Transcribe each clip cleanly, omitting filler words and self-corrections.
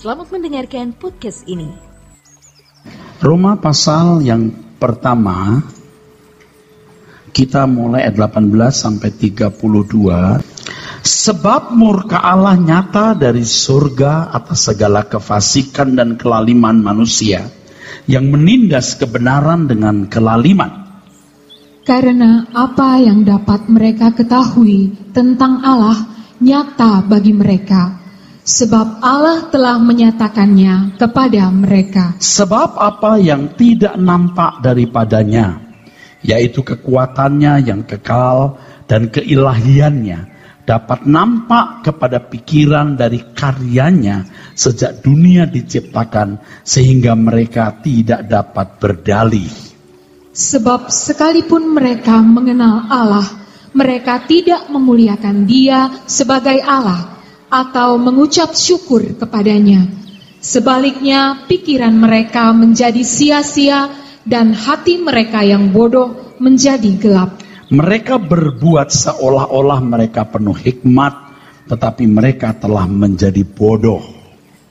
Selamat mendengarkan podcast ini. Roma pasal yang pertama, kita mulai ayat 18 sampai 32. Sebab murka Allah nyata dari surga atas segala kefasikan dan kelaliman manusia yang menindas kebenaran dengan kelaliman. Karena apa yang dapat mereka ketahui tentang Allah nyata bagi mereka, sebab Allah telah menyatakannya kepada mereka. Sebab apa yang tidak nampak daripadanya, yaitu kekuatannya yang kekal dan keilahiannya, dapat nampak kepada pikiran dari karyanya sejak dunia diciptakan, sehingga mereka tidak dapat berdalih. Sebab sekalipun mereka mengenal Allah, mereka tidak memuliakan Dia sebagai Allah atau mengucap syukur kepadanya. Sebaliknya, pikiran mereka menjadi sia-sia dan hati mereka yang bodoh menjadi gelap. Mereka berbuat seolah-olah mereka penuh hikmat, tetapi mereka telah menjadi bodoh.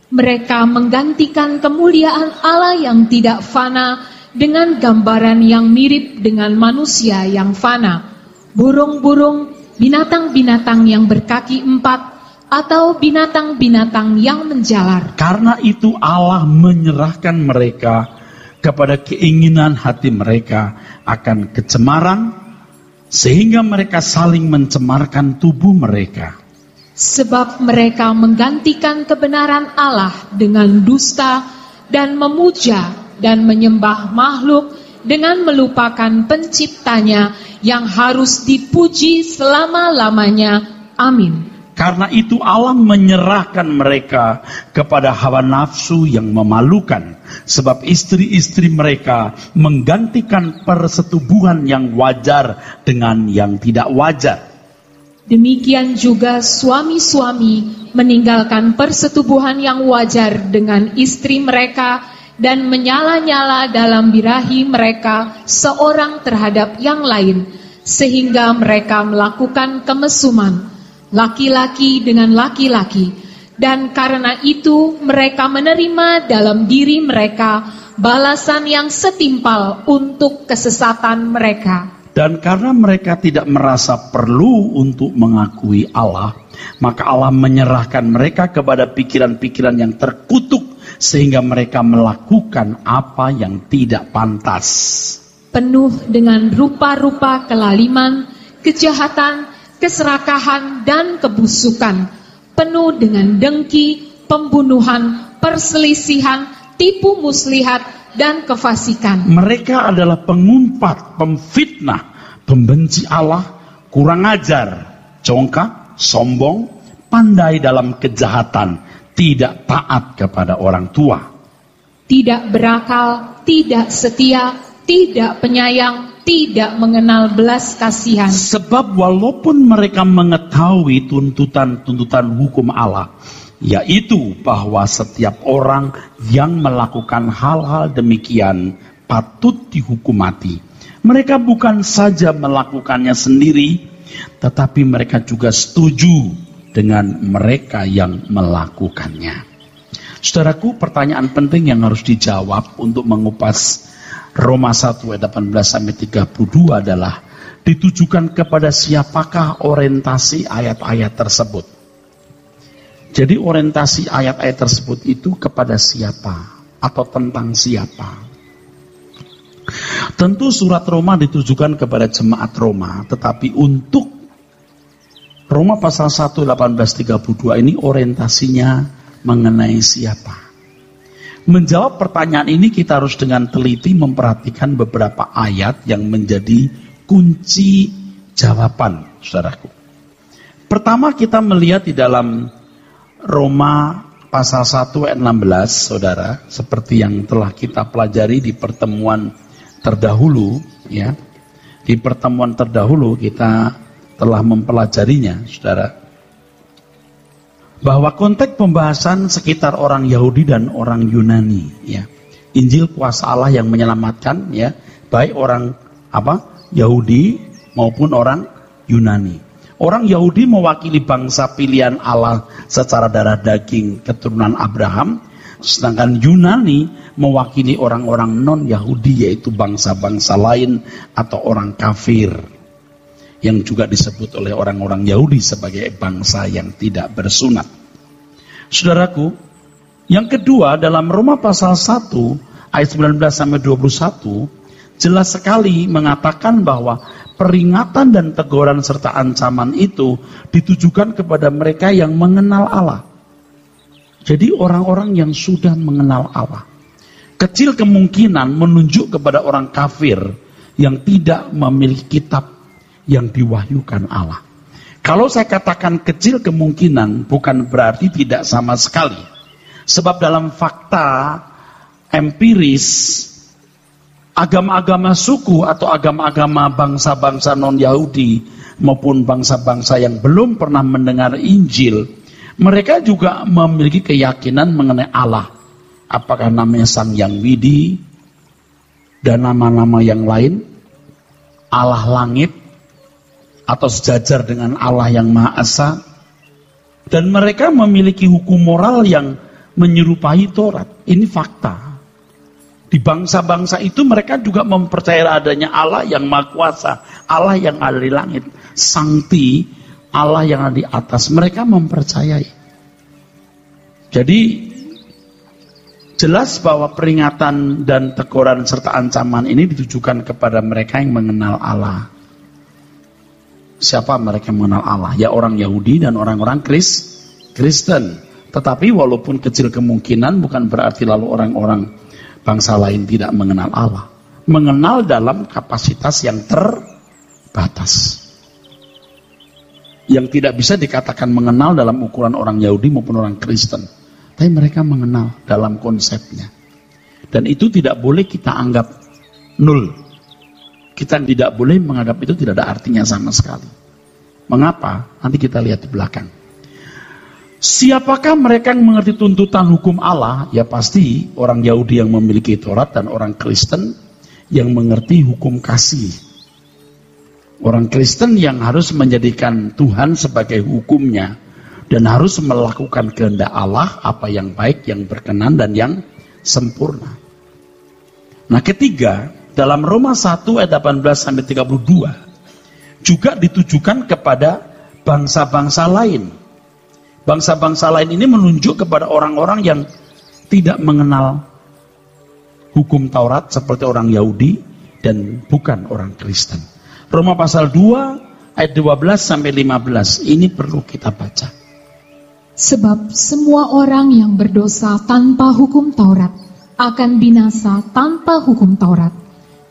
Mereka menggantikan kemuliaan Allah yang tidak fana dengan gambaran yang mirip dengan manusia yang fana, burung-burung, binatang-binatang yang berkaki empat, atau binatang-binatang yang menjalar. Karena itu Allah menyerahkan mereka kepada keinginan hati mereka akan kecemaran, sehingga mereka saling mencemarkan tubuh mereka. Sebab mereka menggantikan kebenaran Allah dengan dusta dan memuja dan menyembah makhluk dengan melupakan penciptanya yang harus dipuji selama-lamanya. Amin. Karena itu Allah menyerahkan mereka kepada hawa nafsu yang memalukan. Sebab istri-istri mereka menggantikan persetubuhan yang wajar dengan yang tidak wajar. Demikian juga suami-suami meninggalkan persetubuhan yang wajar dengan istri mereka dan menyala-nyala dalam birahi mereka seorang terhadap yang lain, sehingga mereka melakukan kemesuman, laki-laki dengan laki-laki, dan karena itu mereka menerima dalam diri mereka balasan yang setimpal untuk kesesatan mereka. Dan karena mereka tidak merasa perlu untuk mengakui Allah, maka Allah menyerahkan mereka kepada pikiran-pikiran yang terkutuk, sehingga mereka melakukan apa yang tidak pantas. Penuh dengan rupa-rupa kelaliman, kejahatan, keserakahan, dan kebusukan, penuh dengan dengki, pembunuhan, perselisihan, tipu muslihat, dan kefasikan. Mereka adalah pengumpat, pemfitnah, pembenci Allah, kurang ajar, congkak, sombong, pandai dalam kejahatan, tidak taat kepada orang tua, tidak berakal, tidak setia, tidak penyayang, tidak mengenal belas kasihan. Sebab walaupun mereka mengetahui tuntutan-tuntutan hukum Allah, yaitu bahwa setiap orang yang melakukan hal-hal demikian patut dihukum mati, mereka bukan saja melakukannya sendiri, tetapi mereka juga setuju dengan mereka yang melakukannya. Saudaraku, pertanyaan penting yang harus dijawab untuk mengupas Roma 1 ayat 18 sampai 32 adalah ditujukan kepada siapakah orientasi ayat-ayat tersebut. Jadi orientasi ayat-ayat tersebut itu kepada siapa atau tentang siapa? Tentu surat Roma ditujukan kepada jemaat Roma, tetapi untuk Roma pasal 1 18-32 ini orientasinya mengenai siapa? Menjawab pertanyaan ini kita harus dengan teliti memperhatikan beberapa ayat yang menjadi kunci jawaban, saudaraku. Pertama kita melihat di dalam Roma pasal 1 ayat 16, saudara, seperti yang telah kita pelajari di pertemuan terdahulu, ya. Di pertemuan terdahulu kita telah mempelajarinya, saudara, bahwa konteks pembahasan sekitar orang Yahudi dan orang Yunani, ya. Injil kuasa Allah yang menyelamatkan, ya, baik orang Yahudi maupun orang Yunani. Orang Yahudi mewakili bangsa pilihan Allah secara darah daging keturunan Abraham, sedangkan Yunani mewakili orang-orang non-Yahudi, yaitu bangsa-bangsa lain atau orang kafir, yang juga disebut oleh orang-orang Yahudi sebagai bangsa yang tidak bersunat. Saudaraku, yang kedua, dalam Roma pasal 1 ayat 19-21 jelas sekali mengatakan bahwa peringatan dan teguran serta ancaman itu ditujukan kepada mereka yang mengenal Allah. Jadi orang-orang yang sudah mengenal Allah. Kecil kemungkinan menunjuk kepada orang kafir yang tidak memiliki kitab yang diwahyukan Allah. Kalau saya katakan kecil kemungkinan, bukan berarti tidak sama sekali. Sebab dalam fakta empiris, agama-agama suku atau agama-agama bangsa-bangsa non-Yahudi maupun bangsa-bangsa yang belum pernah mendengar Injil, mereka juga memiliki keyakinan mengenai Allah. Apakah namanya Sang Yang Widi dan nama-nama yang lain, Allah langit, atau sejajar dengan Allah yang Maha Esa. Dan mereka memiliki hukum moral yang menyerupai Taurat. Ini fakta. Di bangsa-bangsa itu mereka juga mempercayai adanya Allah yang Maha Kuasa, Allah yang ada di langit, Sangti, Allah yang ada di atas. Mereka mempercayai. Jadi jelas bahwa peringatan dan teguran serta ancaman ini ditujukan kepada mereka yang mengenal Allah. Siapa mereka yang mengenal Allah? Ya orang Yahudi dan orang-orang Kristen. Tetapi walaupun kecil kemungkinan, bukan berarti lalu orang-orang bangsa lain tidak mengenal Allah. Mengenal dalam kapasitas yang terbatas. Yang tidak bisa dikatakan mengenal dalam ukuran orang Yahudi maupun orang Kristen. Tapi mereka mengenal dalam konsepnya. Dan itu tidak boleh kita anggap nol. Kita tidak boleh menganggap itu tidak ada artinya sama sekali. Mengapa? Nanti kita lihat di belakang. Siapakah mereka yang mengerti tuntutan hukum Allah? Ya pasti orang Yahudi yang memiliki Taurat dan orang Kristen yang mengerti hukum kasih. Orang Kristen yang harus menjadikan Tuhan sebagai hukumnya dan harus melakukan kehendak Allah, apa yang baik, yang berkenan dan yang sempurna. Nah, ketiga, dalam Roma 1 ayat 18-32 juga ditujukan kepada bangsa-bangsa lain. Bangsa-bangsa lain ini menunjuk kepada orang-orang yang tidak mengenal hukum Taurat seperti orang Yahudi dan bukan orang Kristen. Roma pasal 2 ayat 12-15 ini perlu kita baca. Sebab semua orang yang berdosa tanpa hukum Taurat akan binasa tanpa hukum Taurat.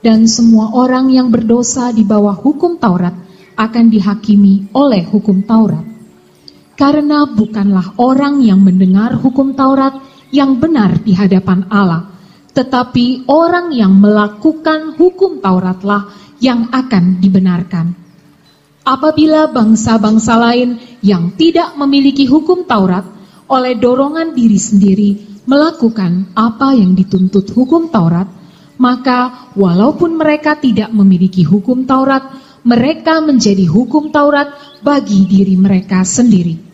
Dan semua orang yang berdosa di bawah hukum Taurat akan dihakimi oleh hukum Taurat. Karena bukanlah orang yang mendengar hukum Taurat yang benar di hadapan Allah, tetapi orang yang melakukan hukum Tauratlah yang akan dibenarkan. Apabila bangsa-bangsa lain yang tidak memiliki hukum Taurat oleh dorongan diri sendiri melakukan apa yang dituntut hukum Taurat, maka walaupun mereka tidak memiliki hukum Taurat, mereka menjadi hukum Taurat bagi diri mereka sendiri.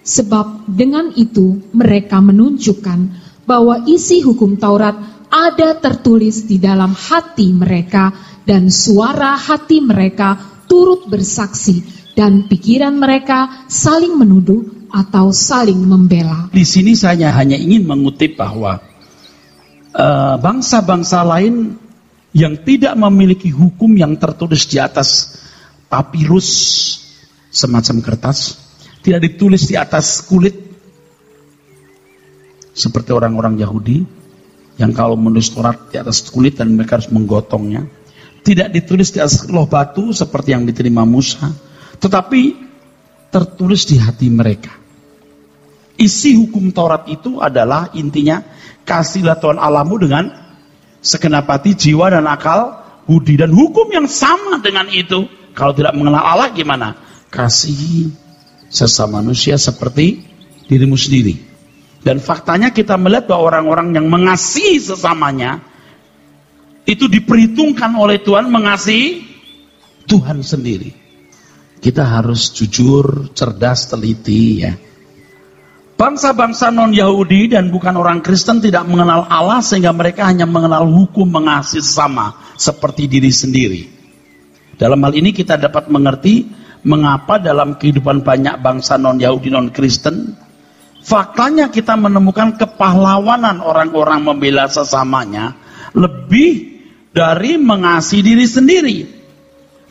Sebab dengan itu mereka menunjukkan bahwa isi hukum Taurat ada tertulis di dalam hati mereka, dan suara hati mereka turut bersaksi, dan pikiran mereka saling menuduh atau saling membela. Di sini saya hanya ingin mengutip bahwa bangsa-bangsa lain yang tidak memiliki hukum yang tertulis di atas papirus, semacam kertas, tidak ditulis di atas kulit, seperti orang-orang Yahudi yang kalau menulis Taurat di atas kulit dan mereka harus menggotongnya. Tidak ditulis di atas loh batu seperti yang diterima Musa, tetapi tertulis di hati mereka. Isi hukum Taurat itu adalah intinya, kasihlah Tuhan Allahmu dengan segenap hati, jiwa dan akal budi. Dan hukum yang sama dengan itu, kalau tidak mengenal Allah gimana? Kasihi sesama manusia seperti dirimu sendiri. Dan faktanya kita melihat bahwa orang-orang yang mengasihi sesamanya itu diperhitungkan oleh Tuhan mengasihi Tuhan sendiri. Kita harus jujur, cerdas, teliti ya. Bangsa-bangsa non-Yahudi dan bukan orang Kristen tidak mengenal Allah sehingga mereka hanya mengenal hukum mengasihi sesama seperti diri sendiri. Dalam hal ini kita dapat mengerti mengapa dalam kehidupan banyak bangsa non-Yahudi non-Kristen, faktanya kita menemukan kepahlawanan orang-orang membela sesamanya lebih dari mengasihi diri sendiri.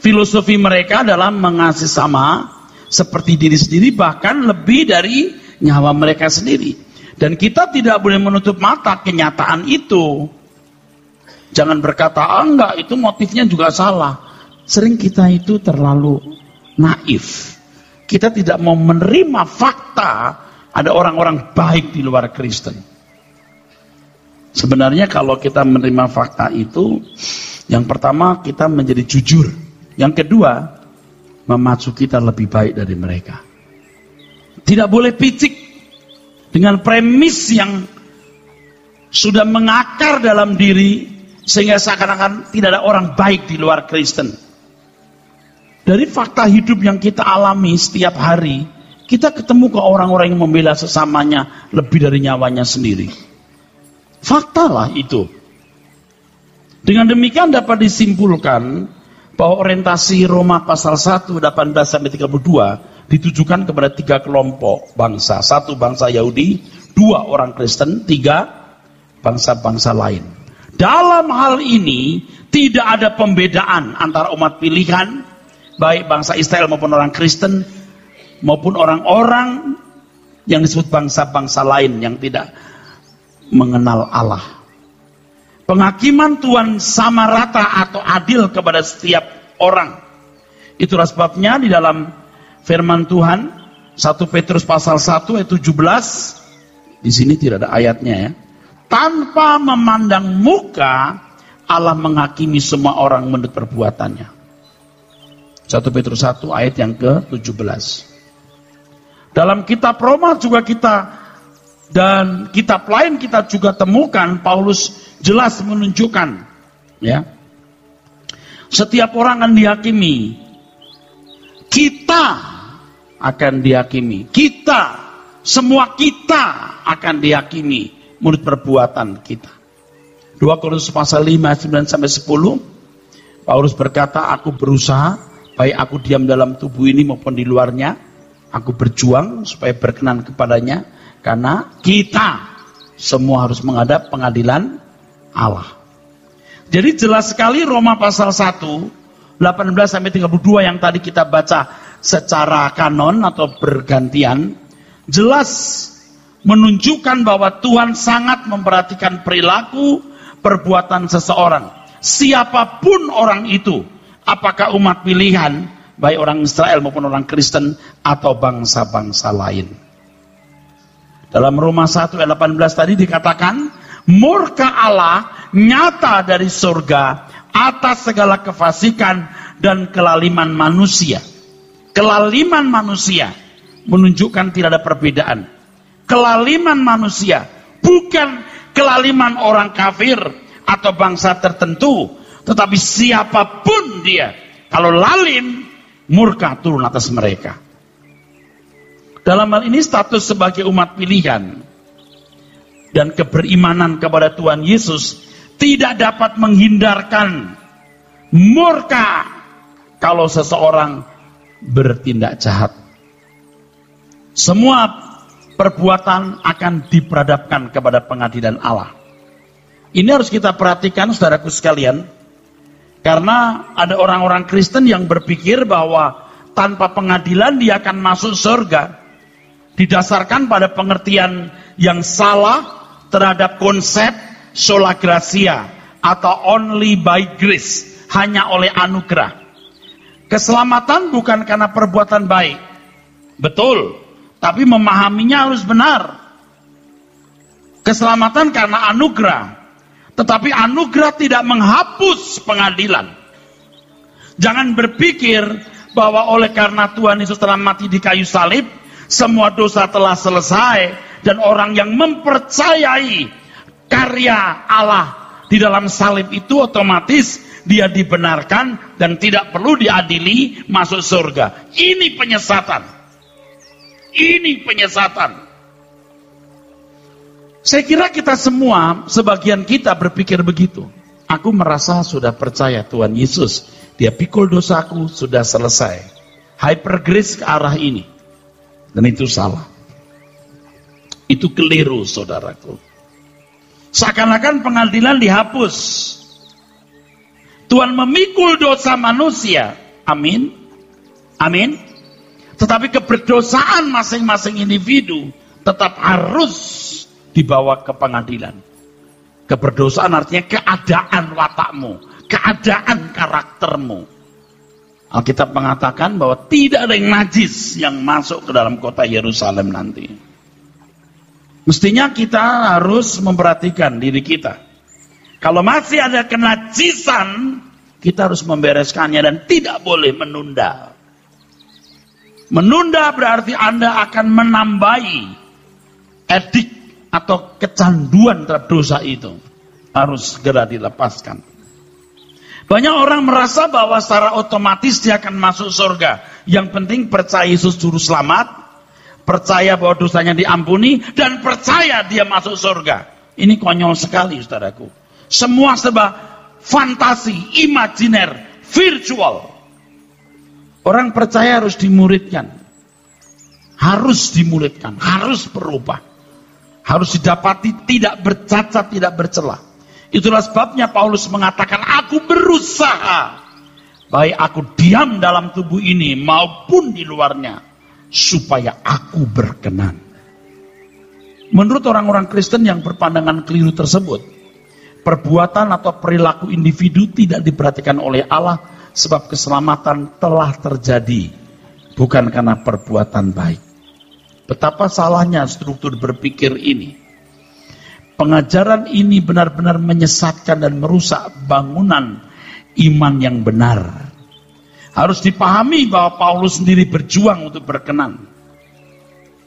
Filosofi mereka adalah mengasihi sama seperti diri sendiri, bahkan lebih dari nyawa mereka sendiri. Dan kita tidak boleh menutup mata kenyataan itu. Jangan berkata, enggak, itu motifnya juga salah. Sering kita itu terlalu naif. Kita tidak mau menerima fakta ada orang-orang baik di luar Kristen. Sebenarnya kalau kita menerima fakta itu, yang pertama kita menjadi jujur. Yang kedua, memacu kita lebih baik dari mereka. Tidak boleh picik dengan premis yang sudah mengakar dalam diri sehingga seakan-akan tidak ada orang baik di luar Kristen. Dari fakta hidup yang kita alami setiap hari, kita ketemu ke orang-orang yang membela sesamanya lebih dari nyawanya sendiri. Faktalah itu. Dengan demikian dapat disimpulkan bahwa orientasi Roma pasal 1, 18-32 ditujukan kepada 3 kelompok bangsa. 1 bangsa Yahudi, 2 orang Kristen, 3 bangsa-bangsa lain. Dalam hal ini tidak ada pembedaan antara umat pilihan, baik bangsa Israel maupun orang Kristen, maupun orang-orang yang disebut bangsa-bangsa lain yang tidak mengenal Allah. Penghakiman Tuhan sama rata atau adil kepada setiap orang. Itulah sebabnya di dalam firman Tuhan 1 Petrus pasal 1 ayat 17, di sini tidak ada ayatnya ya. Tanpa memandang muka Allah menghakimi semua orang menurut perbuatannya. 1 Petrus 1 ayat yang ke-17. Dalam kitab Roma juga kita dan kitab lain kita juga temukan Paulus jelas menunjukkan ya. Setiap orang akan dihakimi. Kita akan dihakimi. Kita, semua kita akan dihakimi menurut perbuatan kita. 2 Korintus pasal 5 9 sampai 10. Paulus berkata, aku berusaha baik aku diam dalam tubuh ini maupun di luarnya, aku berjuang supaya berkenan kepadanya, karena kita semua harus menghadap pengadilan Allah. Jadi jelas sekali Roma pasal 1 18-32 yang tadi kita baca secara kanon atau bergantian, jelas menunjukkan bahwa Tuhan sangat memperhatikan perilaku perbuatan seseorang, siapapun orang itu, apakah umat pilihan, baik orang Israel maupun orang Kristen atau bangsa-bangsa lain. Dalam Roma 1 ayat 18 tadi dikatakan, murka Allah nyata dari surga atas segala kefasikan dan kelaliman manusia. Kelaliman manusia menunjukkan tidak ada perbedaan. Kelaliman manusia bukan kelaliman orang kafir atau bangsa tertentu, tetapi siapapun dia, kalau lalim, murka turun atas mereka. Dalam hal ini status sebagai umat pilihan dan keberimanan kepada Tuhan Yesus tidak dapat menghindarkan murka kalau seseorang bertindak jahat. Semua perbuatan akan diperadabkan kepada pengadilan Allah. Ini harus kita perhatikan saudaraku sekalian, karena ada orang-orang Kristen yang berpikir bahwa tanpa pengadilan dia akan masuk surga, didasarkan pada pengertian yang salah terhadap konsep sola gratia atau only by grace, hanya oleh anugerah. Keselamatan bukan karena perbuatan baik, betul, tapi memahaminya harus benar. Keselamatan karena anugerah, tetapi anugerah tidak menghapus pengadilan. Jangan berpikir bahwa oleh karena Tuhan Yesus telah mati di kayu salib, semua dosa telah selesai, dan orang yang mempercayai karya Allah Di dalam salib itu otomatis dia dibenarkan dan tidak perlu diadili masuk surga. Ini penyesatan. Ini penyesatan. Saya kira kita semua, sebagian kita berpikir begitu. Aku merasa sudah percaya Tuhan Yesus. Dia pikul dosaku, sudah selesai. Hypergrace ke arah ini. Dan itu salah. Itu keliru, saudaraku. Seakan-akan pengadilan dihapus. Tuhan memikul dosa manusia. Amin. Amin. Tetapi keberdosaan masing-masing individu tetap harus dibawa ke pengadilan. Keberdosaan artinya keadaan watakmu, keadaan karaktermu. Alkitab mengatakan bahwa tidak ada yang najis yang masuk ke dalam kota Yerusalem nanti. Mestinya kita harus memperhatikan diri kita. Kalau masih ada kenajisan, kita harus membereskannya dan tidak boleh menunda. Menunda berarti Anda akan menambahi edik atau kecanduan terhadap dosa itu. Harus segera dilepaskan. Banyak orang merasa bahwa secara otomatis dia akan masuk surga. Yang penting percaya Yesus juru selamat, percaya bahwa dosanya diampuni, dan percaya dia masuk surga. Ini konyol sekali, saudaraku. Semua serba fantasi, imajiner, virtual. Orang percaya harus dimuridkan. Harus dimuridkan, harus berubah. Harus didapati tidak bercacat, tidak bercela. Itulah sebabnya Paulus mengatakan, aku berusaha, baik aku diam dalam tubuh ini maupun di luarnya, supaya aku berkenan. Menurut orang-orang Kristen yang berpandangan keliru tersebut, perbuatan atau perilaku individu tidak diperhatikan oleh Allah, sebab keselamatan telah terjadi bukan karena perbuatan baik. Betapa salahnya struktur berpikir ini. Pengajaran ini benar-benar menyesatkan dan merusak bangunan iman yang benar. Harus dipahami bahwa Paulus sendiri berjuang untuk berkenan.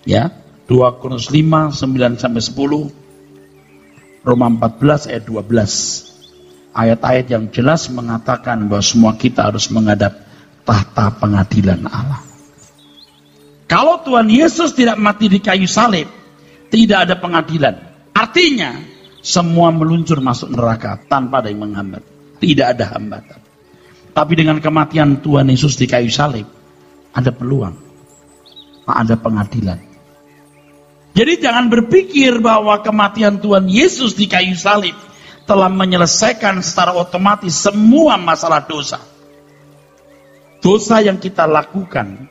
Ya, 2 Korintus 5, 9-10, Roma 14 ayat 12. Ayat-ayat yang jelas mengatakan bahwa semua kita harus menghadap tahta pengadilan Allah. Kalau Tuhan Yesus tidak mati di kayu salib, tidak ada pengadilan. Artinya, semua meluncur masuk neraka tanpa ada yang menghambat. Tidak ada hambatan. Tapi dengan kematian Tuhan Yesus di kayu salib, ada peluang. Ada pengadilan. Jadi jangan berpikir bahwa kematian Tuhan Yesus di kayu salib telah menyelesaikan secara otomatis semua masalah dosa. Dosa yang kita lakukan,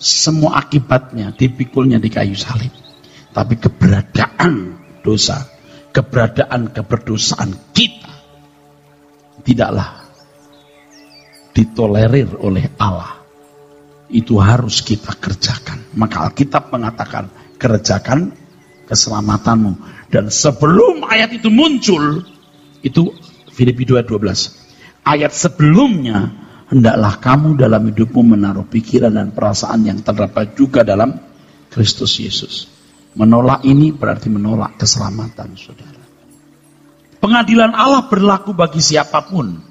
semua akibatnya dipikulnya di kayu salib. Tapi keberadaan dosa, keberadaan keberdosaan kita tidaklah ditolerir oleh Allah. Itu harus kita kerjakan. Maka Alkitab mengatakan, kerjakan keselamatanmu. Dan sebelum ayat itu muncul, itu Filipi 2:12. Ayat sebelumnya, hendaklah kamu dalam hidupmu menaruh pikiran dan perasaan yang terdapat juga dalam Kristus Yesus. Menolak ini berarti menolak keselamatan, saudara. Pengadilan Allah berlaku bagi siapapun.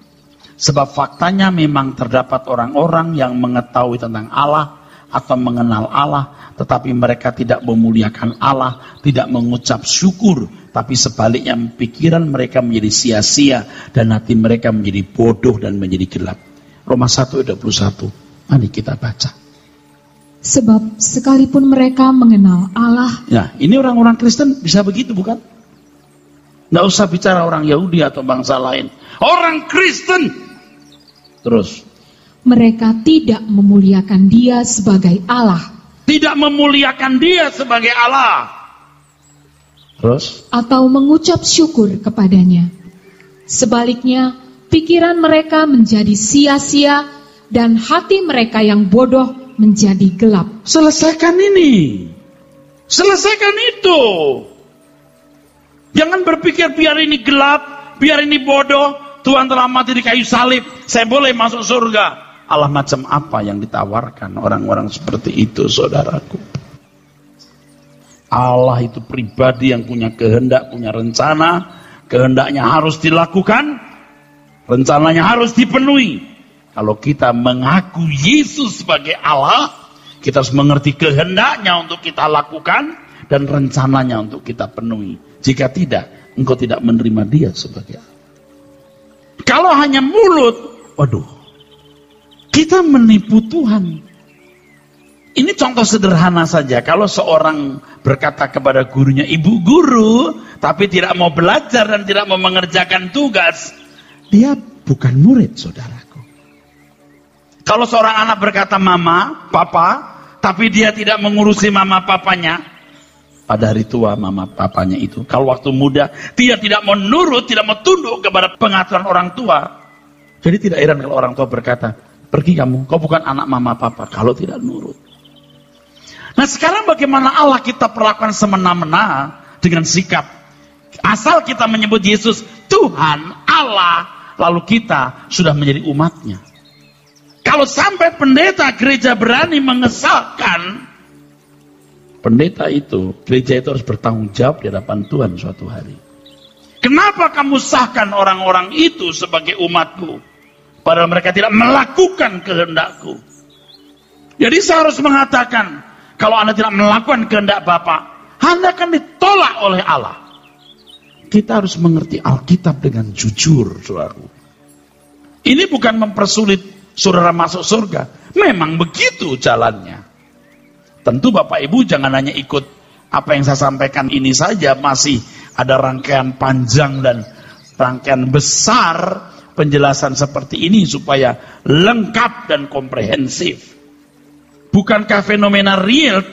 Sebab faktanya memang terdapat orang-orang yang mengetahui tentang Allah atau mengenal Allah, tetapi mereka tidak memuliakan Allah, tidak mengucap syukur, tapi sebaliknya pikiran mereka menjadi sia-sia dan hati mereka menjadi bodoh dan menjadi gelap. Roma 1:21. Mari kita baca. Sebab sekalipun mereka mengenal Allah. Nah, ini orang-orang Kristen bisa begitu, bukan? Nggak usah bicara orang Yahudi atau bangsa lain. Orang Kristen. Terus. Mereka tidak memuliakan Dia sebagai Allah. Tidak memuliakan Dia sebagai Allah. Terus. Atau mengucap syukur kepadanya. Sebaliknya, pikiran mereka menjadi sia-sia dan hati mereka yang bodoh menjadi gelap. Selesaikan ini. Selesaikan itu. Jangan berpikir biar ini gelap, biar ini bodoh, Tuhan telah mati di kayu salib, saya boleh masuk surga. Allah macam apa yang ditawarkan orang-orang seperti itu, saudaraku? Allah itu pribadi yang punya kehendak, punya rencana. kehendaknya harus dilakukan, rencananya harus dipenuhi. Kalau kita mengaku Yesus sebagai Allah, kita harus mengerti kehendaknya untuk kita lakukan dan rencananya untuk kita penuhi. Jika tidak, engkau tidak menerima dia sebagai Allah. Kalau hanya mulut, waduh, kita menipu Tuhan. Ini contoh sederhana saja. Kalau seorang berkata kepada gurunya, ibu guru, tapi tidak mau belajar dan tidak mau mengerjakan tugas, dia bukan murid, saudaraku. Kalau seorang anak berkata mama, papa, tapi dia tidak mengurusi mama papanya, pada hari tua mama papanya itu, kalau waktu muda dia tidak mau nurut, tidak mau tunduk kepada pengaturan orang tua. Jadi tidak heran kalau orang tua berkata, pergi kamu, kau bukan anak mama papa, kalau tidak nurut. Nah sekarang bagaimana Allah kita perlakukan semena-mena dengan sikap, asal kita menyebut Yesus Tuhan, Allah, lalu kita sudah menjadi umatnya. Kalau sampai pendeta gereja berani mengesahkan, pendeta itu, gereja itu harus bertanggung jawab di hadapan Tuhan suatu hari. Kenapa kamu sahkan orang-orang itu sebagai umatku, padahal mereka tidak melakukan kehendakku? Jadi saya harus mengatakan, kalau Anda tidak melakukan kehendak Bapa, Anda akan ditolak oleh Allah. Kita harus mengerti Alkitab dengan jujur, saudaraku. Ini bukan mempersulit saudara masuk surga. Memang begitu jalannya. Tentu Bapak Ibu jangan hanya ikut apa yang saya sampaikan ini saja. Masih ada rangkaian panjang dan rangkaian besar penjelasan seperti ini supaya lengkap dan komprehensif. Bukankah fenomena real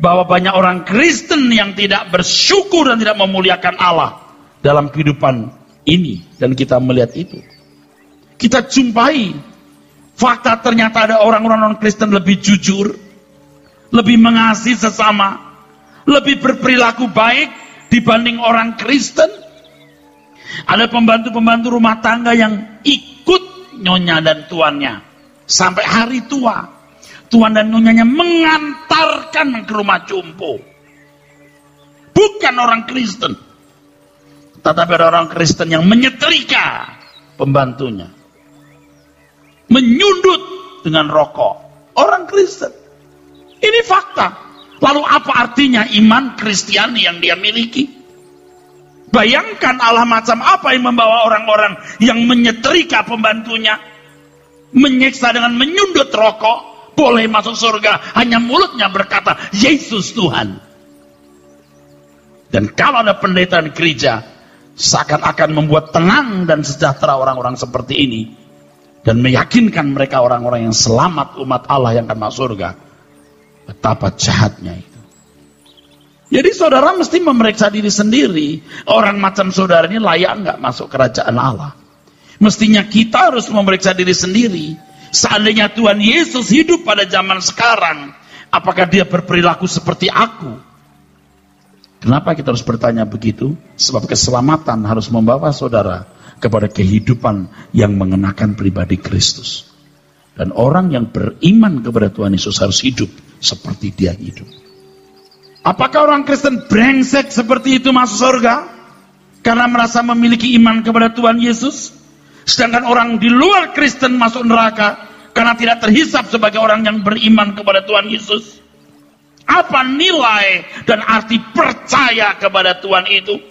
bahwa banyak orang Kristen yang tidak bersyukur dan tidak memuliakan Allah dalam kehidupan ini, dan kita melihat itu. Kita jumpai fakta ternyata ada orang-orang non-Kristen lebih jujur, lebih mengasihi sesama, lebih berperilaku baik dibanding orang Kristen. Ada pembantu-pembantu rumah tangga yang ikut nyonya dan tuannya sampai hari tua. Tuan dan nyonyanya mengantarkan ke rumah jompo. Bukan orang Kristen, tetapi ada orang Kristen yang menyetrika pembantunya, menyundut dengan rokok. Orang Kristen. Ini fakta. Lalu apa artinya iman Kristiani yang dia miliki? Bayangkan Allah macam apa yang membawa orang-orang yang menyetrika pembantunya, menyiksa dengan menyundut rokok, boleh masuk surga, hanya mulutnya berkata Yesus Tuhan. Dan kalau ada pendeta di gereja seakan-akan membuat tenang dan sejahtera orang-orang seperti ini dan meyakinkan mereka orang-orang yang selamat, umat Allah yang akan masuk surga, betapa jahatnya itu. Jadi saudara mesti memeriksa diri sendiri. Orang macam saudara ini layak nggak masuk kerajaan Allah? Mestinya kita harus memeriksa diri sendiri. Seandainya Tuhan Yesus hidup pada zaman sekarang, apakah dia berperilaku seperti aku? Kenapa kita harus bertanya begitu? Sebab keselamatan harus membawa saudara kepada kehidupan yang mengenakan pribadi Kristus. Dan orang yang beriman kepada Tuhan Yesus harus hidup seperti dia hidup. Apakah orang Kristen brengsek seperti itu masuk surga karena merasa memiliki iman kepada Tuhan Yesus? Sedangkan orang di luar Kristen masuk neraka karena tidak terhisap sebagai orang yang beriman kepada Tuhan Yesus. Apa nilai dan arti percaya kepada Tuhan itu?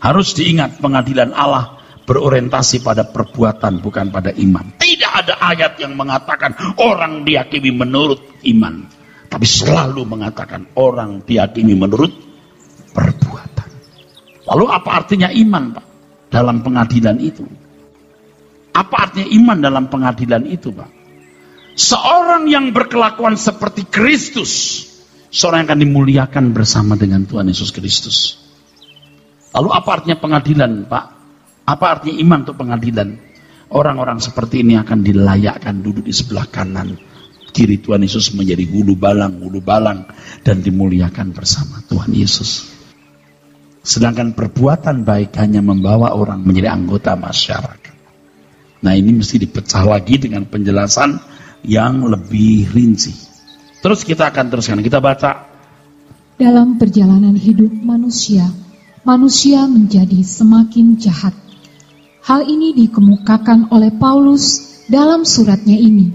Harus diingat, pengadilan Allah berorientasi pada perbuatan, bukan pada iman. Tidak ada ayat yang mengatakan orang dihakimi menurut iman, tapi selalu mengatakan orang dihakimi menurut perbuatan. Lalu apa artinya iman, Pak? Dalam pengadilan itu. Apa artinya iman dalam pengadilan itu, Pak? Seorang yang berkelakuan seperti Kristus, seorang yang akan dimuliakan bersama dengan Tuhan Yesus Kristus. Lalu apa artinya pengadilan, Pak? Apa artinya iman untuk pengadilan? Orang-orang seperti ini akan dilayakkan duduk di sebelah kanan kiri Tuhan Yesus, menjadi hulu balang, dan dimuliakan bersama Tuhan Yesus. Sedangkan perbuatan baik hanya membawa orang menjadi anggota masyarakat. Nah ini mesti dipecah lagi dengan penjelasan yang lebih rinci. Terus kita akan teruskan, kita baca. Dalam perjalanan hidup manusia, manusia menjadi semakin jahat. Hal ini dikemukakan oleh Paulus dalam suratnya ini,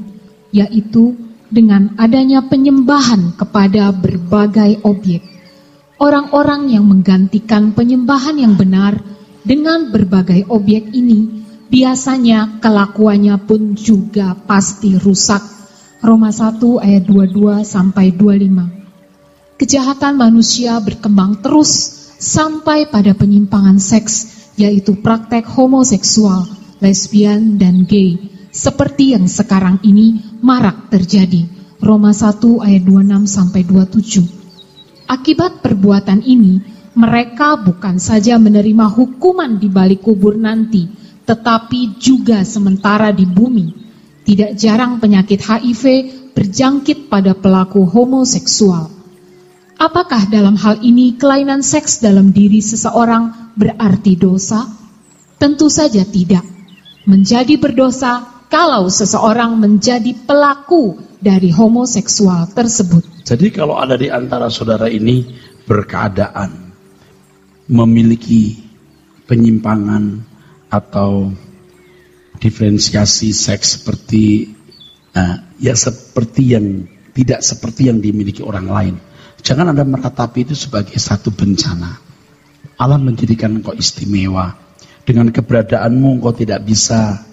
yaitu dengan adanya penyembahan kepada berbagai objek. Orang-orang yang menggantikan penyembahan yang benar dengan berbagai objek ini, biasanya kelakuannya pun juga pasti rusak. Roma 1 ayat 22 sampai 25. Kejahatan manusia berkembang terus sampai pada penyimpangan seks, yaitu praktek homoseksual, lesbian, dan gay, seperti yang sekarang ini marak terjadi. Roma 1 ayat 26 sampai 27. Akibat perbuatan ini, mereka bukan saja menerima hukuman di balik kubur nanti, tetapi juga sementara di bumi. Tidak jarang penyakit HIV berjangkit pada pelaku homoseksual. Apakah dalam hal ini kelainan seks dalam diri seseorang berarti dosa? Tentu saja tidak. Menjadi berdosa kalau seseorang menjadi pelaku dari homoseksual tersebut. Jadi kalau ada di antara saudara ini berkeadaan memiliki penyimpangan atau diferensiasi seks seperti seperti yang tidak seperti yang dimiliki orang lain, jangan Anda meratapi itu sebagai satu bencana. Allah menjadikan engkau istimewa. Dengan keberadaanmu engkau tidak bisa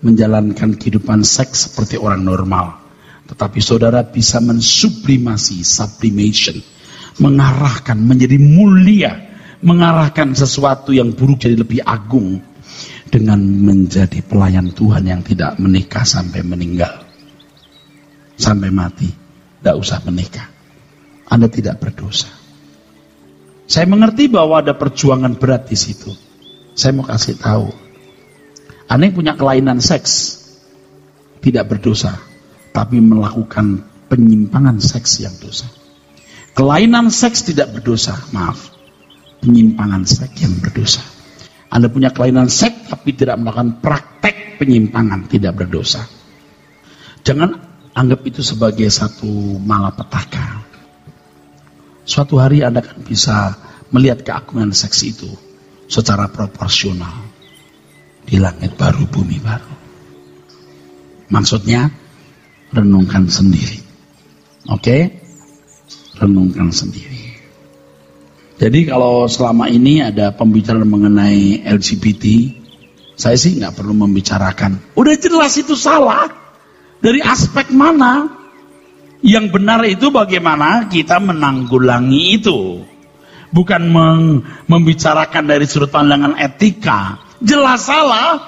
menjalankan kehidupan seks seperti orang normal. Tetapi saudara bisa mensublimasi, sublimation, mengarahkan menjadi mulia, mengarahkan sesuatu yang buruk jadi lebih agung dengan menjadi pelayan Tuhan yang tidak menikah sampai meninggal, sampai mati. Tidak usah menikah, Anda tidak berdosa. Saya mengerti bahwa ada perjuangan berat di situ. Saya mau kasih tahu, Anda yang punya kelainan seks tidak berdosa, tapi melakukan penyimpangan seks yang dosa. Kelainan seks tidak berdosa, maaf. Penyimpangan seks yang berdosa. Anda punya kelainan seks tapi tidak melakukan praktek penyimpangan, tidak berdosa. Jangan anggap itu sebagai satu malapetaka. Suatu hari Anda akan bisa melihat keagungan seks itu secara proporsional di langit baru, bumi baru. Maksudnya renungkan sendiri. Oke? Renungkan sendiri. Jadi kalau selama ini ada pembicaraan mengenai LGBT, saya sih nggak perlu membicarakan. Udah jelas itu salah. Dari aspek mana? Yang benar itu bagaimana kita menanggulangi itu. Bukan membicarakan dari sudut pandangan etika. Jelas salah.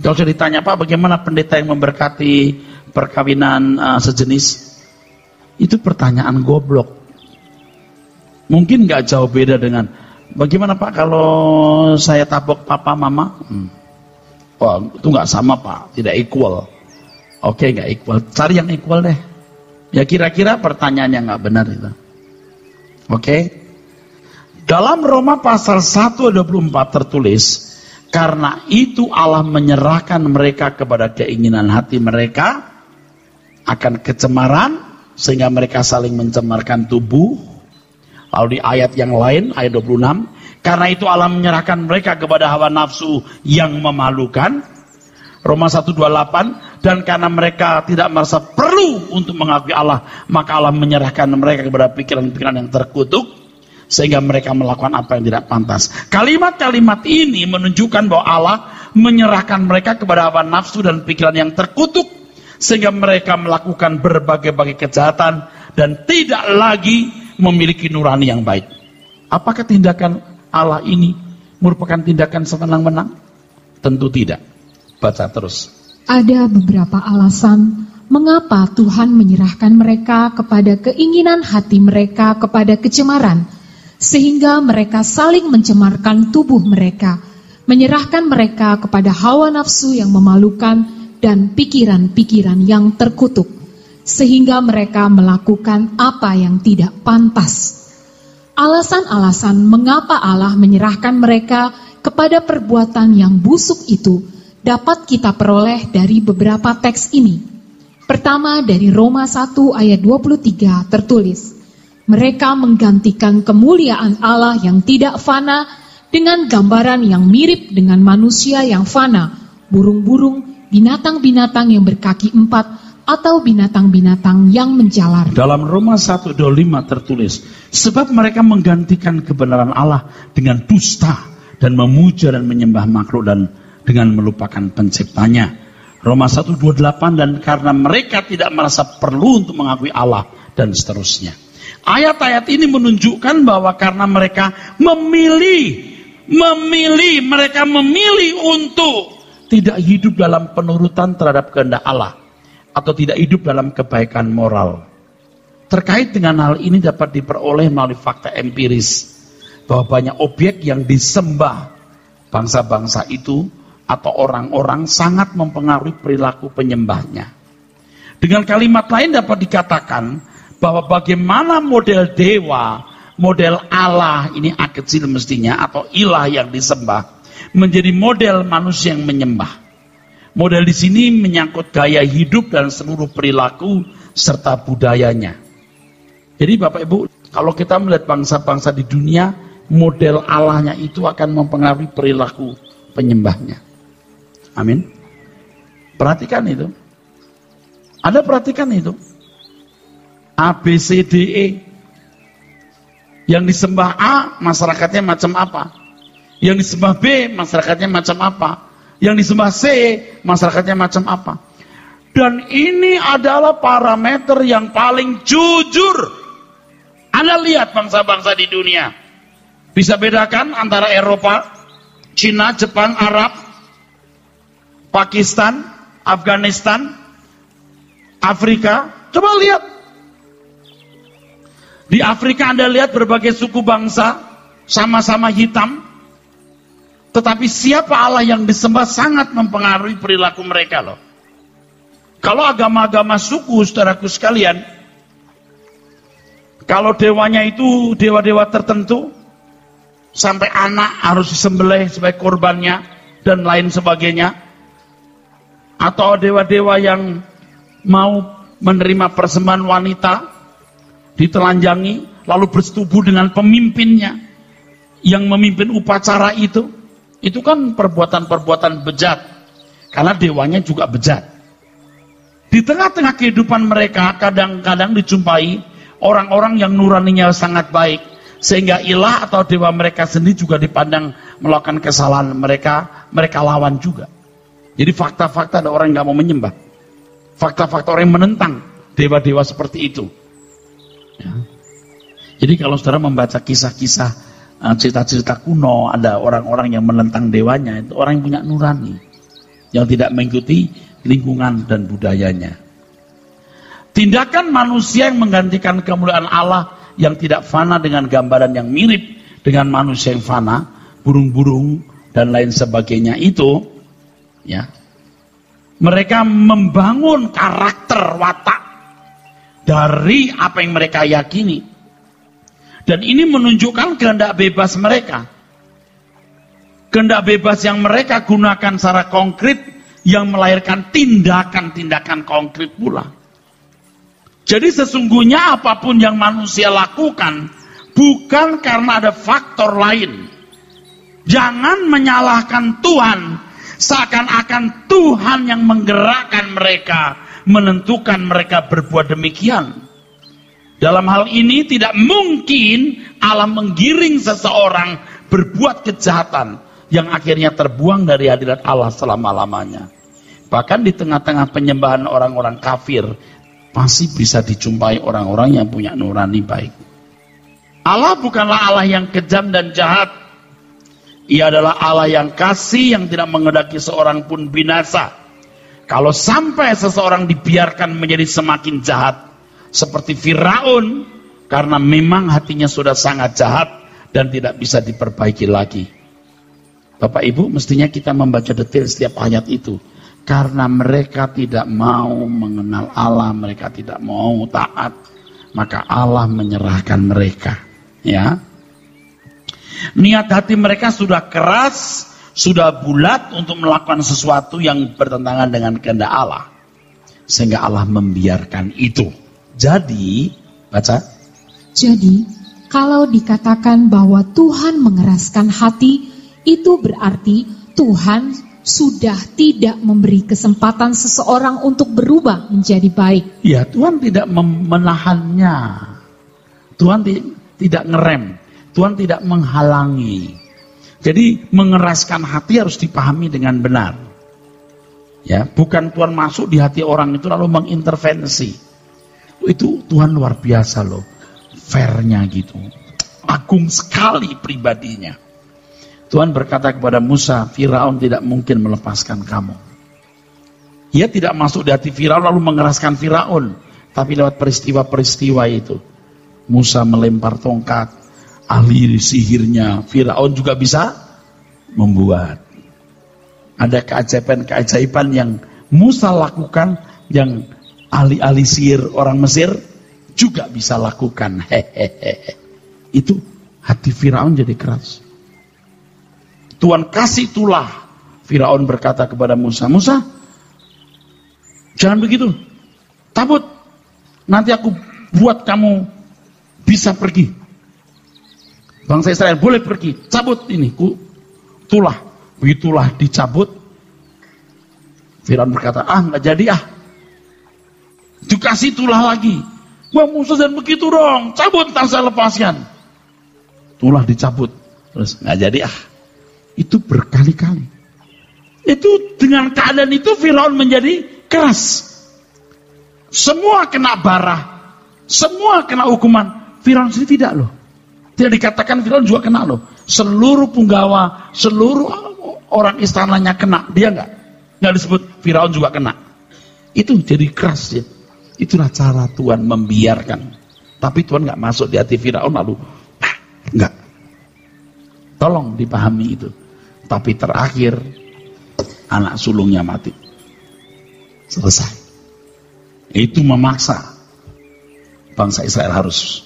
Kalau saya ditanya, Pak, bagaimana pendeta yang memberkati perkawinan sejenis? Itu pertanyaan goblok. Mungkin gak jauh beda dengan, bagaimana Pak kalau saya tabok papa mama? Oh, itu gak sama Pak, tidak equal. Oke, gak equal, cari yang equal deh. Ya kira-kira pertanyaan yang gak benar itu. Oke? Dalam Roma pasal 1:24 tertulis, karena itu Allah menyerahkan mereka kepada keinginan hati mereka akan kecemaran, sehingga mereka saling mencemarkan tubuh. Lalu di ayat yang lain, ayat 26, karena itu Allah menyerahkan mereka kepada hawa nafsu yang memalukan. Roma 1:28, dan karena mereka tidak merasa perlu untuk mengakui Allah, maka Allah menyerahkan mereka kepada pikiran-pikiran yang terkutuk, sehingga mereka melakukan apa yang tidak pantas. Kalimat-kalimat ini menunjukkan bahwa Allah menyerahkan mereka kepada hawa nafsu dan pikiran yang terkutuk, sehingga mereka melakukan berbagai-bagai kejahatan dan tidak lagi memiliki nurani yang baik. Apakah tindakan Allah ini merupakan tindakan sewenang-wenang? Tentu tidak. Baca terus. Ada beberapa alasan mengapa Tuhan menyerahkan mereka kepada keinginan hati mereka kepada kecemaran, sehingga mereka saling mencemarkan tubuh mereka, menyerahkan mereka kepada hawa nafsu yang memalukan dan pikiran-pikiran yang terkutuk, sehingga mereka melakukan apa yang tidak pantas. Alasan-alasan mengapa Allah menyerahkan mereka kepada perbuatan yang busuk itu dapat kita peroleh dari beberapa teks ini. Pertama dari Roma 1 ayat 23 tertulis, Mereka menggantikan kemuliaan Allah yang tidak fana dengan gambaran yang mirip dengan manusia yang fana, burung-burung, binatang-binatang yang berkaki 4, atau binatang-binatang yang menjalar. Dalam Roma 1:25 tertulis, sebab mereka menggantikan kebenaran Allah dengan dusta dan memuja dan menyembah makhluk dan dengan melupakan penciptanya. Roma 1:28, dan karena mereka tidak merasa perlu untuk mengakui Allah, dan seterusnya. Ayat-ayat ini menunjukkan bahwa karena mereka memilih untuk tidak hidup dalam penurutan terhadap kehendak Allah, atau tidak hidup dalam kebaikan moral. Terkait dengan hal ini dapat diperoleh melalui fakta empiris bahwa banyak objek yang disembah bangsa-bangsa itu atau orang-orang sangat mempengaruhi perilaku penyembahnya. Dengan kalimat lain dapat dikatakan bahwa bagaimana model dewa, model Allah, ini A kecil mestinya, atau ilah yang disembah, menjadi model manusia yang menyembah. Model di sini menyangkut gaya hidup dan seluruh perilaku serta budayanya. Jadi Bapak Ibu, kalau kita melihat bangsa-bangsa di dunia, model Allahnya itu akan mempengaruhi perilaku penyembahnya. Amin. Perhatikan itu. Anda perhatikan itu. A, B, C, D, E. Yang disembah A, masyarakatnya macam apa? Yang disembah B, masyarakatnya macam apa? Yang disembah C, masyarakatnya macam apa? Dan ini adalah parameter yang paling jujur. Anda lihat bangsa-bangsa di dunia. Bisa bedakan antara Eropa, Cina, Jepang, Arab, Pakistan, Afghanistan, Afrika. Coba lihat. Di Afrika Anda lihat berbagai suku bangsa, sama-sama hitam. Tetapi siapa Allah yang disembah sangat mempengaruhi perilaku mereka loh. Kalau agama-agama suku, saudaraku sekalian, kalau dewanya itu dewa-dewa tertentu, sampai anak harus disembelih sebagai korbannya, dan lain sebagainya. Atau dewa-dewa yang mau menerima persembahan wanita, ditelanjangi, lalu bersetubuh dengan pemimpinnya, yang memimpin upacara itu kan perbuatan-perbuatan bejat, karena dewanya juga bejat. Di tengah-tengah kehidupan mereka kadang-kadang dijumpai orang-orang yang nuraninya sangat baik, sehingga ilah atau dewa mereka sendiri juga dipandang melakukan kesalahan, mereka lawan juga. Jadi fakta-fakta ada orang yang gak mau menyembah, fakta-fakta orang yang menentang dewa-dewa seperti itu ya. Jadi kalau saudara membaca kisah-kisah cerita-cerita kuno, ada orang-orang yang menentang dewanya, itu orang yang punya nurani, yang tidak mengikuti lingkungan dan budayanya. Tindakan manusia yang menggantikan kemuliaan Allah yang tidak fana dengan gambaran yang mirip dengan manusia yang fana, burung-burung dan lain sebagainya itu, ya, mereka membangun karakter watak dari apa yang mereka yakini. Dan ini menunjukkan kehendak bebas mereka. Kehendak bebas yang mereka gunakan secara konkret, yang melahirkan tindakan-tindakan konkret pula. Jadi sesungguhnya apapun yang manusia lakukan, bukan karena ada faktor lain. Jangan menyalahkan Tuhan, seakan-akan Tuhan yang menggerakkan mereka, menentukan mereka berbuat demikian. Dalam hal ini tidak mungkin Allah menggiring seseorang berbuat kejahatan yang akhirnya terbuang dari hadirat Allah selama-lamanya. Bahkan di tengah-tengah penyembahan orang-orang kafir, masih bisa dijumpai orang-orang yang punya nurani baik. Allah bukanlah Allah yang kejam dan jahat. Ia adalah Allah yang kasih, yang tidak menghendaki seorang pun binasa. Kalau sampai seseorang dibiarkan menjadi semakin jahat, seperti Firaun, karena memang hatinya sudah sangat jahat dan tidak bisa diperbaiki lagi. Bapak Ibu, mestinya kita membaca detail setiap ayat itu. Karena mereka tidak mau mengenal Allah, mereka tidak mau taat, maka Allah menyerahkan mereka. Ya, niat hati mereka sudah keras, sudah bulat untuk melakukan sesuatu yang bertentangan dengan kehendak Allah, sehingga Allah membiarkan itu. Jadi, baca, Jadi, kalau dikatakan bahwa Tuhan mengeraskan hati, itu berarti Tuhan sudah tidak memberi kesempatan seseorang untuk berubah menjadi baik. Ya, Tuhan tidak menahannya. Tuhan tidak ngerem. Tuhan tidak menghalangi. Jadi mengeraskan hati harus dipahami dengan benar. Ya, bukan Tuhan masuk di hati orang itu lalu mengintervensi. Itu Tuhan luar biasa loh. Fairnya gitu. Agung sekali pribadinya. Tuhan berkata kepada Musa, Firaun tidak mungkin melepaskan kamu. Ia tidak masuk di hati Firaun lalu mengeraskan Firaun. Tapi lewat peristiwa-peristiwa itu. Musa melempar tongkat, ahli sihirnya, Firaun juga bisa membuat. Ada keajaiban-keajaiban yang Musa lakukan, yang ahli-ahli sihir orang Mesir juga bisa lakukan. Itu hati Firaun jadi keras. Tuhan kasih tulah. Firaun berkata kepada Musa, Musa, jangan begitu, tabut, nanti aku buat kamu bisa pergi. Bangsa Israel boleh pergi, cabut ini tulah. Begitulah dicabut, Firaun berkata, nggak jadi dikasih tulah lagi. Wah, Musa jangan begitu dong, cabut ntar saya lepaskan. Tulah dicabut, terus nggak jadi Itu berkali-kali. Itu dengan keadaan itu Firaun menjadi keras. Semua kena bara, semua kena hukuman. Firaun sendiri tidak loh. Tidak dikatakan Firaun juga kena loh. Seluruh punggawa, seluruh orang istananya kena. Dia nggak disebut Firaun juga kena. Itu jadi keras ya. Itulah cara Tuhan membiarkan. Tapi Tuhan nggak masuk di hati Firaun lalu nggak. Tolong dipahami itu. Tapi terakhir anak sulungnya mati. Selesai. Itu memaksa bangsa Israel harus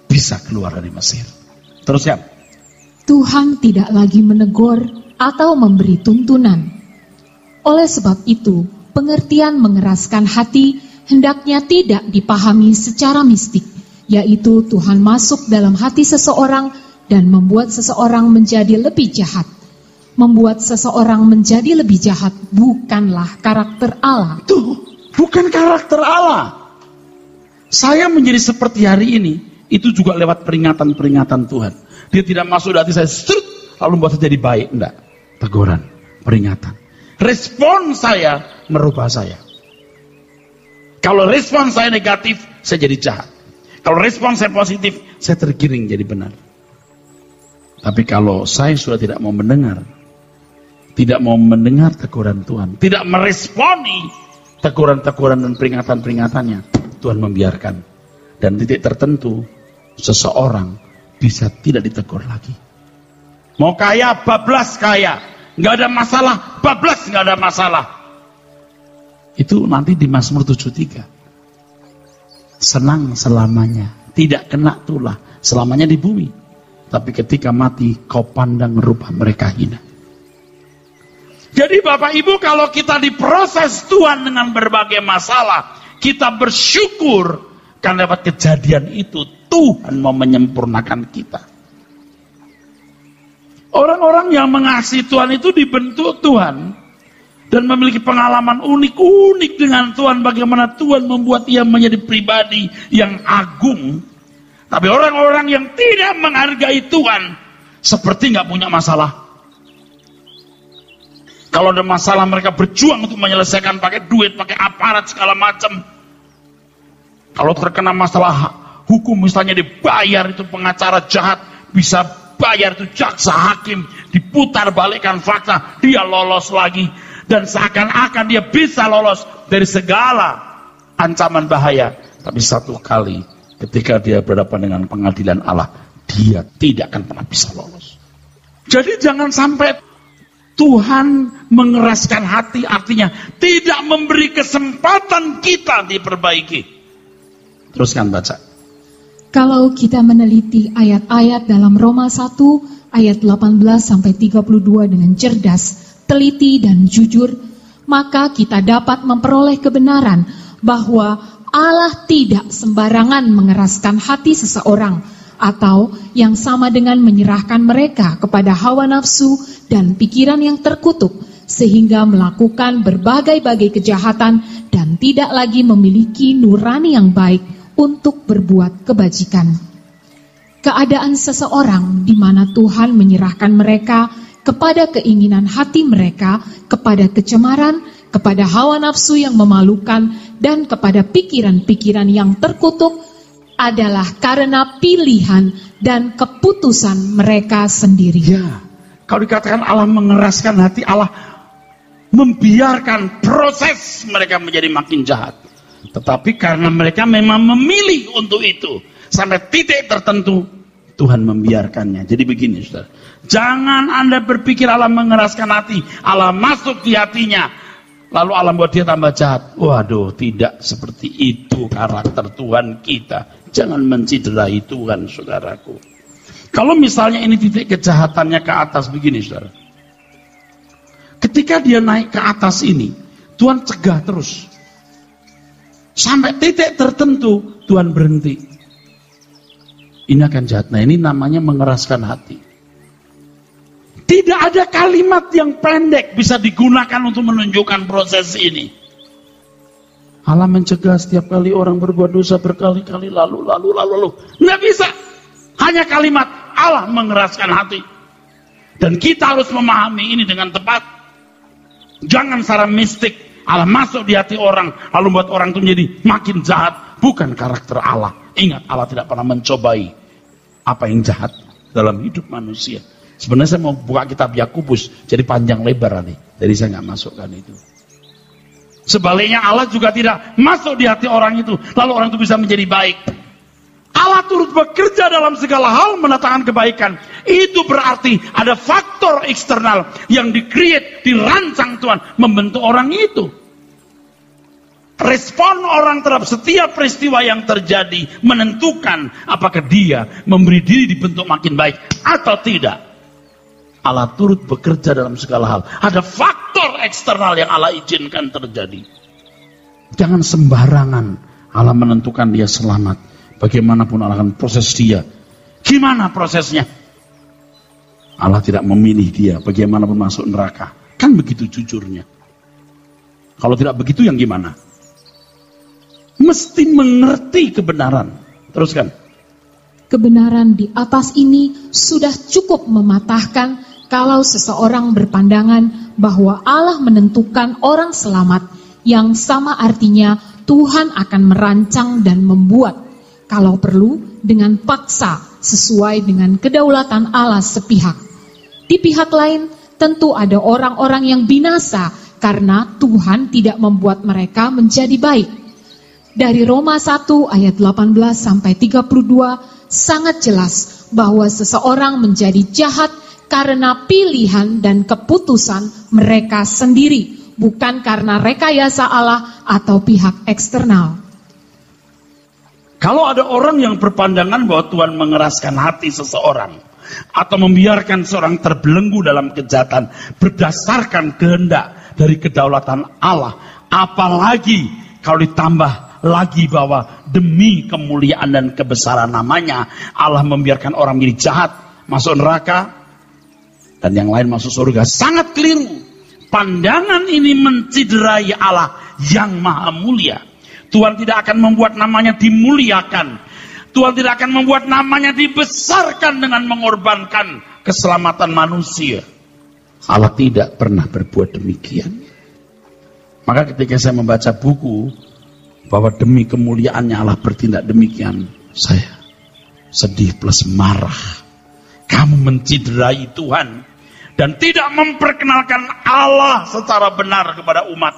bisa keluar dari Mesir. Terus ya. Tuhan tidak lagi menegur atau memberi tuntunan. Oleh sebab itu, pengertian mengeraskan hati hendaknya tidak dipahami secara mistik, yaitu Tuhan masuk dalam hati seseorang dan membuat seseorang menjadi lebih jahat. Membuat seseorang menjadi lebih jahat bukanlah karakter Allah. Itu bukan karakter Allah. Saya menjadi seperti hari ini, itu juga lewat peringatan-peringatan Tuhan. Dia tidak masuk di hati saya, lalu membuat saya jadi baik. Enggak. Teguran, peringatan. Respon saya merubah saya. Kalau respon saya negatif, saya jadi jahat. Kalau respon saya positif, saya tergiring jadi benar. Tapi kalau saya sudah tidak mau mendengar, tidak mau mendengar teguran Tuhan, tidak meresponi teguran-teguran dan peringatan-peringatannya, Tuhan membiarkan. Dan titik tertentu, seseorang bisa tidak ditegur lagi. Mau kaya, bablas kaya. Nggak ada masalah, bablas nggak ada masalah. Itu nanti di Mazmur 73. Senang selamanya, tidak kena tulah, selamanya di bumi. Tapi ketika mati, kau pandang rupa mereka hina. Jadi Bapak Ibu, kalau kita diproses Tuhan dengan berbagai masalah, kita bersyukur karena dapat kejadian itu Tuhan mau menyempurnakan kita. Orang-orang yang mengasihi Tuhan itu dibentuk Tuhan dan memiliki pengalaman unik-unik dengan Tuhan, bagaimana Tuhan membuat ia menjadi pribadi yang agung. Tapi orang-orang yang tidak menghargai Tuhan seperti nggak punya masalah. Kalau ada masalah mereka berjuang untuk menyelesaikan pakai duit, pakai aparat segala macam. Kalau terkena masalah hukum misalnya dibayar itu pengacara jahat, bisa bayar itu jaksa hakim, diputar balikkan fakta, dia lolos lagi. Dan seakan-akan dia bisa lolos dari segala ancaman bahaya. Tapi satu kali ketika dia berhadapan dengan pengadilan Allah, dia tidak akan pernah bisa lolos. Jadi jangan sampai Tuhan mengeraskan hati, artinya tidak memberi kesempatan kita diperbaiki. Teruskan baca. Kalau kita meneliti ayat-ayat dalam Roma 1 ayat 18-32 dengan cerdas, teliti dan jujur, maka kita dapat memperoleh kebenaran bahwa Allah tidak sembarangan mengeraskan hati seseorang, atau yang sama dengan menyerahkan mereka kepada hawa nafsu dan pikiran yang terkutuk, sehingga melakukan berbagai-bagai kejahatan dan tidak lagi memiliki nurani yang baik untuk berbuat kebajikan. Keadaan seseorang di mana Tuhan menyerahkan mereka kepada keinginan hati mereka, kepada kecemaran, kepada hawa nafsu yang memalukan, dan kepada pikiran-pikiran yang terkutuk adalah karena pilihan dan keputusan mereka sendiri. Ya, kalau dikatakan Allah mengeraskan hati, Allah membiarkan proses mereka menjadi makin jahat. Tetapi karena mereka memang memilih untuk itu, sampai titik tertentu Tuhan membiarkannya. Jadi begini, saudara, jangan Anda berpikir Allah mengeraskan hati, Allah masuk di hatinya, lalu Allah buat dia tambah jahat. Waduh, tidak seperti itu karakter Tuhan kita. Jangan menciderai Tuhan, saudaraku. Kalau misalnya ini titik kejahatannya ke atas, begini, saudara. Ketika dia naik ke atas ini, Tuhan cegah terus. Sampai titik tertentu, Tuhan berhenti. Ini akan jahat. Nah, ini namanya mengeraskan hati. Tidak ada kalimat yang pendek bisa digunakan untuk menunjukkan proses ini. Allah mencegah setiap kali orang berbuat dosa berkali-kali lalu. Nggak bisa. Hanya kalimat Allah mengeraskan hati. Dan kita harus memahami ini dengan tepat. Jangan secara mistik Allah masuk di hati orang lalu buat orang itu menjadi makin jahat. Bukan karakter Allah. Ingat, Allah tidak pernah mencobai apa yang jahat dalam hidup manusia. Sebenarnya saya mau buka kitab Yakobus, jadi panjang lebar nanti. Jadi saya nggak masukkan itu. Sebaliknya Allah juga tidak masuk di hati orang itu, lalu orang itu bisa menjadi baik. Allah turut bekerja dalam segala hal mendatangkan kebaikan. Itu berarti ada faktor eksternal yang di-create, dirancang Tuhan membentuk orang itu. Respon orang terhadap setiap peristiwa yang terjadi menentukan apakah dia memberi diri dibentuk makin baik atau tidak. Allah turut bekerja dalam segala hal. Ada faktor eksternal yang Allah izinkan terjadi. Jangan sembarangan Allah menentukan dia selamat. Bagaimanapun Allah akan proses dia. Gimana prosesnya? Allah tidak memilih dia bagaimanapun masuk neraka. Kan begitu jujurnya. Kalau tidak begitu yang gimana? Mesti mengerti kebenaran. Teruskan. Kebenaran di atas ini sudah cukup mematahkan kalau seseorang berpandangan bahwa Allah menentukan orang selamat, yang sama artinya Tuhan akan merancang dan membuat, kalau perlu dengan paksa sesuai dengan kedaulatan Allah sepihak. Di pihak lain tentu ada orang-orang yang binasa karena Tuhan tidak membuat mereka menjadi baik. Dari Roma 1 ayat 18 sampai 32 sangat jelas bahwa seseorang menjadi jahat karena pilihan dan keputusan mereka sendiri, bukan karena rekayasa Allah atau pihak eksternal. Kalau ada orang yang berpandangan bahwa Tuhan mengeraskan hati seseorang atau membiarkan seorang terbelenggu dalam kejahatan berdasarkan kehendak dari kedaulatan Allah, apalagi kalau ditambah lagi bahwa demi kemuliaan dan kebesaran namanya Allah membiarkan orang menjadi jahat, masuk neraka, dan yang lain masuk surga, sangat keliru. Pandangan ini menciderai Allah yang maha mulia. Tuhan tidak akan membuat namanya dimuliakan. Tuhan tidak akan membuat namanya dibesarkan dengan mengorbankan keselamatan manusia. Allah tidak pernah berbuat demikian. Maka ketika saya membaca buku bahwa demi kemuliaannya Allah bertindak demikian, saya sedih plus marah. Kamu menciderai Tuhan dan tidak memperkenalkan Allah secara benar kepada umat.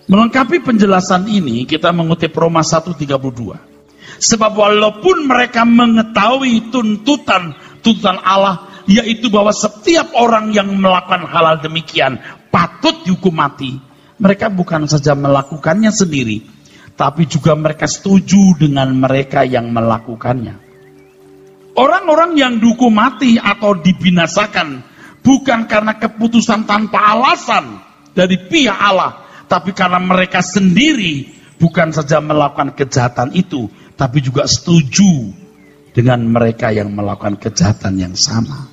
Melengkapi penjelasan ini, kita mengutip Roma 1:32. Sebab walaupun mereka mengetahui tuntutan Allah, yaitu bahwa setiap orang yang melakukan hal demikian patut dihukum mati, mereka bukan saja melakukannya sendiri, tapi juga mereka setuju dengan mereka yang melakukannya. Orang-orang yang dihukum mati atau dibinasakan bukan karena keputusan tanpa alasan dari pihak Allah, tapi karena mereka sendiri bukan saja melakukan kejahatan itu, tapi juga setuju dengan mereka yang melakukan kejahatan yang sama.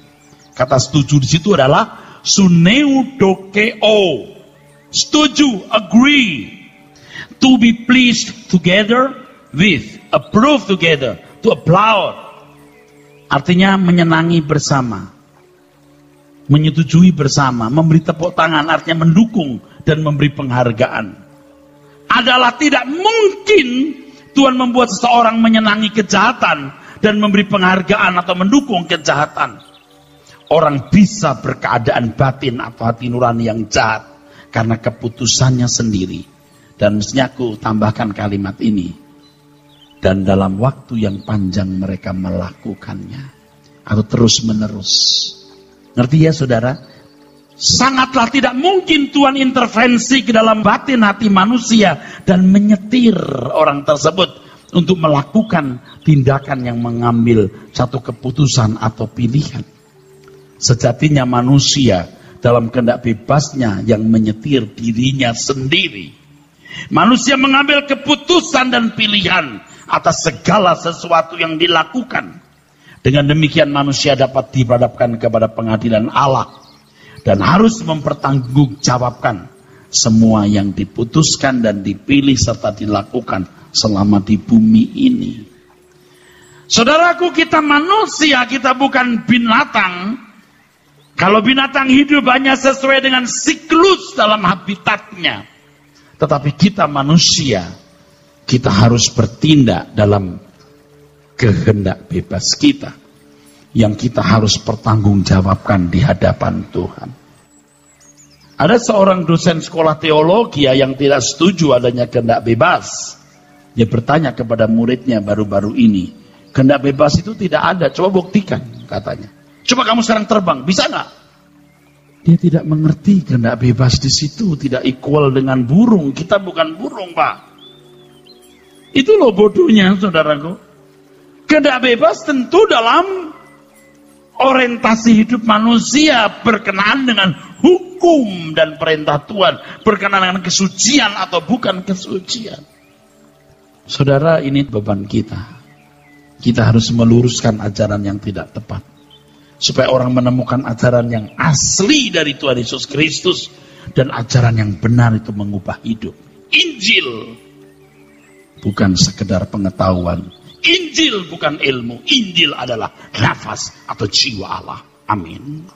Kata setuju di situ adalah suneudokeo. Setuju, agree. To be pleased together with, approve together, to applaud. Artinya menyenangi bersama, menyetujui bersama, memberi tepuk tangan, artinya mendukung dan memberi penghargaan. Adalah tidak mungkin Tuhan membuat seseorang menyenangi kejahatan dan memberi penghargaan atau mendukung kejahatan. Orang bisa berkeadaan batin atau hati nurani yang jahat karena keputusannya sendiri. Dan mestinya aku tambahkan kalimat ini. Dan dalam waktu yang panjang mereka melakukannya. Atau terus menerus. Ngerti ya saudara? Sangatlah tidak mungkin Tuhan intervensi ke dalam batin hati manusia. Dan menyetir orang tersebut untuk melakukan tindakan yang mengambil satu keputusan atau pilihan. Sejatinya manusia dalam kehendak bebasnya yang menyetir dirinya sendiri. Manusia mengambil keputusan dan pilihan atas segala sesuatu yang dilakukan. Dengan demikian manusia dapat dihadapkan kepada pengadilan Allah dan harus mempertanggungjawabkan semua yang diputuskan dan dipilih serta dilakukan selama di bumi ini. Saudaraku, kita manusia, kita bukan binatang. Kalau binatang hidup hanya sesuai dengan siklus dalam habitatnya. Tetapi kita manusia, kita harus bertindak dalam kehendak bebas kita. Yang kita harus pertanggungjawabkan di hadapan Tuhan. Ada seorang dosen sekolah teologi yang tidak setuju adanya kehendak bebas. Dia bertanya kepada muridnya baru-baru ini. Kehendak bebas itu tidak ada, coba buktikan katanya. Coba kamu sekarang terbang, bisa nggak? Dia tidak mengerti kehendak bebas di situ tidak equal dengan burung. Kita bukan burung, Pak. Itu loh bodohnya, saudaraku. Kehendak bebas tentu dalam orientasi hidup manusia berkenaan dengan hukum dan perintah Tuhan, berkenaan dengan kesucian atau bukan kesucian. Saudara, ini beban kita. Kita harus meluruskan ajaran yang tidak tepat. Supaya orang menemukan ajaran yang asli dari Tuhan Yesus Kristus. Dan ajaran yang benar itu mengubah hidup. Injil bukan sekedar pengetahuan. Injil bukan ilmu. Injil adalah nafas atau jiwa Allah. Amin.